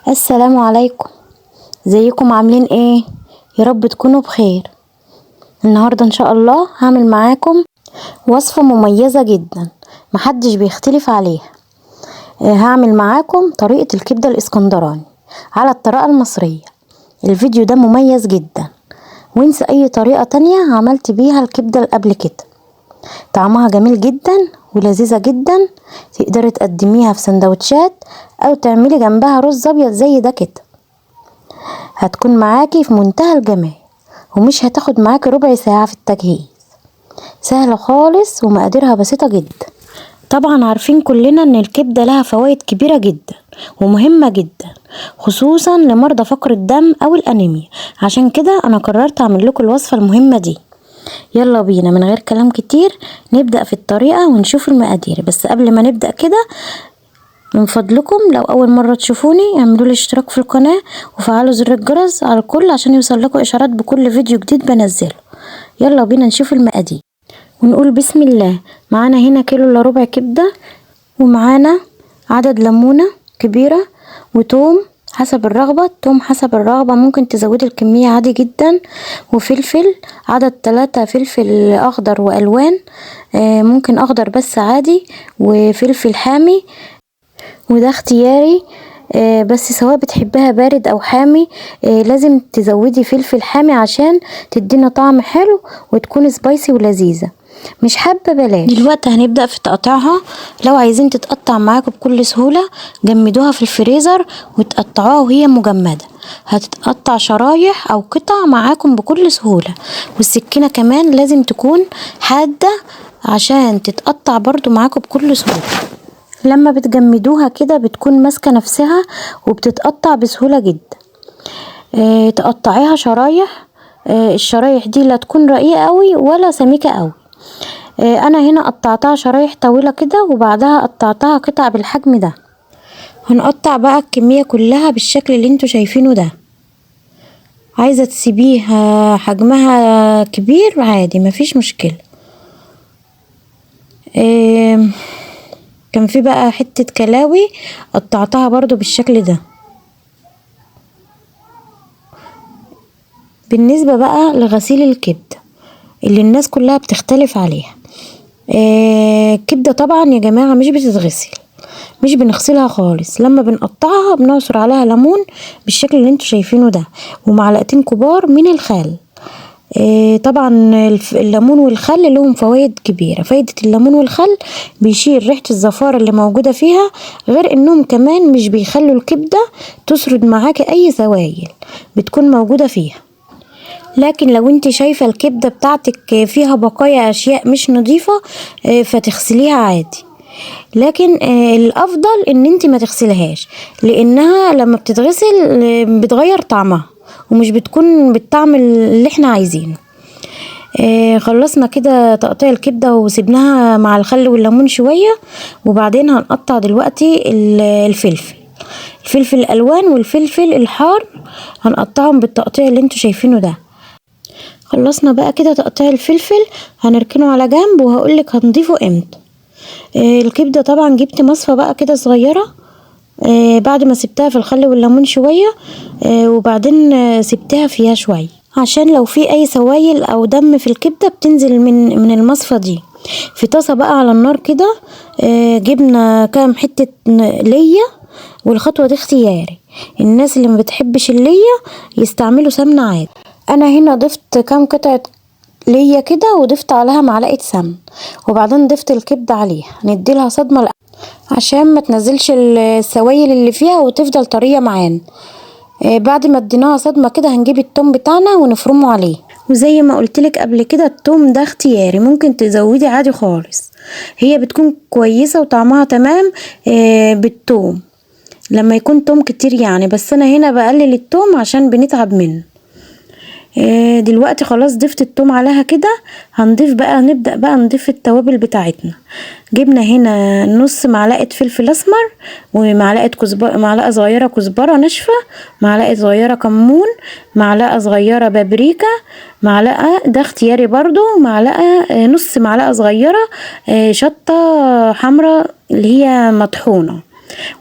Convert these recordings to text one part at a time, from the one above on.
السلام عليكم. ازيكم عاملين ايه؟ يا رب تكونوا بخير. النهارده ان شاء الله هعمل معاكم وصفة مميزة جدا محدش بيختلف عليها. هعمل معاكم طريقة الكبدة الاسكندراني على الطريقة المصرية. الفيديو ده مميز جدا، وانسى اي طريقة تانية عملت بيها الكبدة قبل كده. طعمها جميل جدا ولذيذة جدا، تقدري تقدميها في سندوتشات او تعملي جنبها رز ابيض زي ده كده. هتكون معاكي في منتهى الجمال، ومش هتاخد معاكي ربع ساعة في التجهيز. سهلة خالص ومقاديرها بسيطة جدا. طبعا عارفين كلنا ان الكبدة لها فوائد كبيرة جدا ومهمة جدا، خصوصا لمرضى فقر الدم او الانيميا. عشان كده انا قررت اعمل لكم الوصفة المهمة دي. يلا بينا من غير كلام كتير نبدأ في الطريقة ونشوف المقادير. بس قبل ما نبدأ كده، من فضلكم لو اول مرة تشوفوني اعملوا لي اشتراك في القناة وفعلوا زر الجرس على الكل عشان يوصل لكم اشعارات بكل فيديو جديد بنزله. يلا بينا نشوف المقادير ونقول بسم الله. معانا هنا كيلو الا ربع كبدة، ومعانا عدد ليمونة كبيرة، وتوم حسب الرغبة. التوم حسب الرغبة ممكن تزودي الكمية عادي جدا، وفلفل عدد 3 فلفل اخضر والوان، ممكن اخضر بس عادي، وفلفل حامي وده اختياري. بس سواء بتحبها بارد او حامي، لازم تزودي فلفل حامي عشان تدينا طعم حلو وتكون سبايسي ولذيذة. مش حابة بلاش. دلوقتي هنبدأ في تقطيعها. لو عايزين تتقطع معاكم بكل سهولة جمدوها في الفريزر وتقطعوها وهي مجمدة، هتتقطع شرايح او قطع معاكم بكل سهولة. والسكينة كمان لازم تكون حادة عشان تتقطع برضو معاكم بكل سهولة. لما بتجمدوها كده بتكون ماسكة نفسها وبتتقطع بسهولة جدا. تقطعيها شرايح. الشرايح دي لا تكون رقيقة قوي ولا سميكة قوي. انا هنا قطعتها شرايح طويلة كده، وبعدها قطعتها قطع بالحجم ده. هنقطع بقى الكمية كلها بالشكل اللي انتوا شايفينه ده. عايزة تسيبيها حجمها كبير عادي مفيش مشكلة. كان في بقى حتة كلاوي قطعتها برضو بالشكل ده. بالنسبة بقى لغسيل الكبدة اللي الناس كلها بتختلف عليها، الكبدة طبعا يا جماعة مش بتتغسل، مش بنغسلها خالص. لما بنقطعها بنعصر عليها ليمون بالشكل اللي انتوا شايفينه ده، ومعلقتين كبار من الخل. طبعا الليمون والخل لهم فوائد كبيرة. فايدة الليمون والخل بيشيل ريحة الزفارة اللي موجودة فيها، غير انهم كمان مش بيخلوا الكبدة تسرد معاكي اي سوائل بتكون موجودة فيها. لكن لو انت شايفة الكبدة بتاعتك فيها بقايا اشياء مش نظيفة، فتغسليها عادي. لكن الافضل ان انت ما تغسلهاش، لانها لما بتتغسل بتغير طعمها ومش بتكون بالطعم اللي احنا عايزينه. خلصنا كده تقطيع الكبدة وسيبناها مع الخل والليمون شوية، وبعدين هنقطع دلوقتي الفلفل الالوان والفلفل الحار، هنقطعهم بالتقطيع اللي انتوا شايفينه ده. خلصنا بقى كده تقطيع الفلفل، هنركنه على جنب وهقولك هنضيفه امتى. الكبدة طبعا جبت مصفى بقى كده صغيرة، بعد ما سبتها في الخل والليمون شوية، وبعدين سبتها فيها شوية عشان لو في اي سوائل او دم في الكبدة بتنزل من المصفى دي. في طاسة بقى على النار كده، جبنا كام حتة ليا، والخطوة دي اختياري. الناس اللي ما بتحبش الليا يستعملوا سمنة عادي. انا هنا ضفت كام قطعة ليا كده، وضفت عليها معلقة سمن، وبعدين ضفت الكبدة عليها نديلها صدمة عشان ما تنزلش السوائل اللي فيها وتفضل طرية معانا. بعد ما اديناها صدمة كده هنجيب التوم بتاعنا ونفرمه عليه. وزي ما قلتلك قبل كده التوم ده اختياري، ممكن تزودي عادي خالص. هي بتكون كويسة وطعمها تمام بالتوم لما يكون توم كتير يعني، بس انا هنا بقلل التوم عشان بنتعب منه. دلوقتي خلاص ضفت التوم عليها كده. نبدأ بقى نضيف التوابل بتاعتنا. جبنا هنا نص معلقة فلفل اسمر، معلقة صغيرة كزبرة ناشفة، معلقة صغيرة كمون، معلقة صغيرة بابريكا، معلقة ده اختياري برضو، نص معلقة صغيرة شطة حمراء اللي هي مطحونة.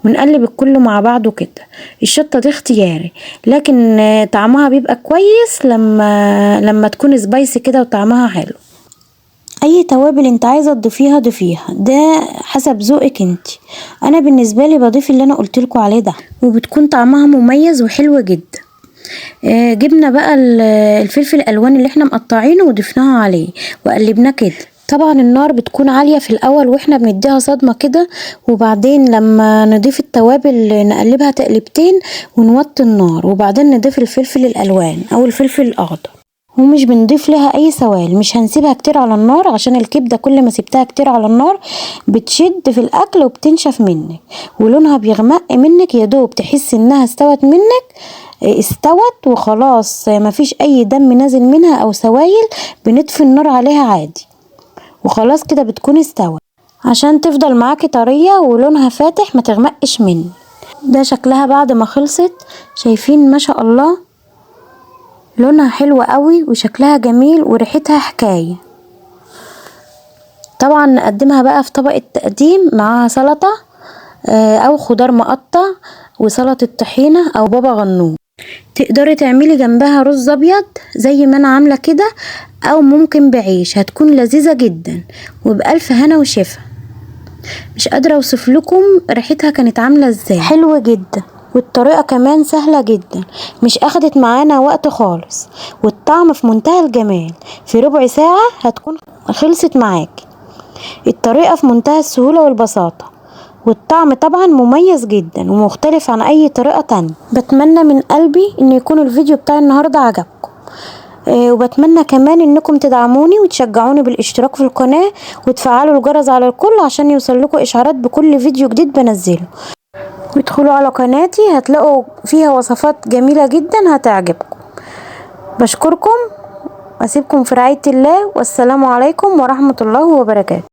ونقلب الكل مع بعضه كده. الشطة دي اختياري، لكن طعمها بيبقى كويس لما تكون سبايسي كده وطعمها حلو. اي توابل انت عايزه تضيفيها ضيفيها، ده حسب ذوقك انت. انا بالنسبه لي بضيف اللي انا قلتلكوا عليه ده، وبتكون طعمها مميز وحلوه جدا. جبنا بقى الفلفل الالوان اللي احنا مقطعينه وضفناها عليه وقلبناه كده. طبعا النار بتكون عالية في الاول واحنا بنديها صدمة كده، وبعدين لما نضيف التوابل نقلبها تقلبتين ونوطي النار، وبعدين نضيف الفلفل الالوان او الفلفل الاخضر. ومش بنضيف لها اي سوائل، مش هنسيبها كتير على النار، عشان الكبدة كل ما سبتها كتير على النار بتشد في الاكل وبتنشف منك ولونها بيغمق منك، يا دوب تحس انها استوت منك استوت وخلاص، مفيش اي دم نازل منها او سوائل، بنطفي النار عليها عادي وخلاص كده بتكون استوت، عشان تفضل معاكي طرية ولونها فاتح ما تغمقش منك. ده شكلها بعد ما خلصت، شايفين ما شاء الله لونها حلو قوي وشكلها جميل وريحتها حكاية. طبعا نقدمها بقى في طبق التقديم معاها سلطة او خضار مقطع وسلطة طحينة او بابا غنوج. تقدري تعملي جنبها رز ابيض زي ما انا عاملة كده، او ممكن بعيش، هتكون لذيذة جدا وبألف هنا وشفا. مش قادرة اوصف لكم ريحتها كانت عاملة ازاي، حلوة جدا، والطريقة كمان سهلة جدا، مش اخدت معانا وقت خالص، والطعم في منتهى الجمال، في ربع ساعة هتكون خلصت معاكي. الطريقة في منتهى السهولة والبساطة، والطعم طبعا مميز جدا ومختلف عن اي طريقة تانية. بتمنى من قلبي ان يكون الفيديو بتاع النهاردة عجبكم، وبتمنى كمان انكم تدعموني وتشجعوني بالاشتراك في القناة وتفعلوا الجرس على الكل عشان يوصل لكم اشعارات بكل فيديو جديد بنزله. وادخلوا على قناتي هتلاقوا فيها وصفات جميلة جدا هتعجبكم. بشكركم واسيبكم في رعاية الله، والسلام عليكم ورحمة الله وبركاته.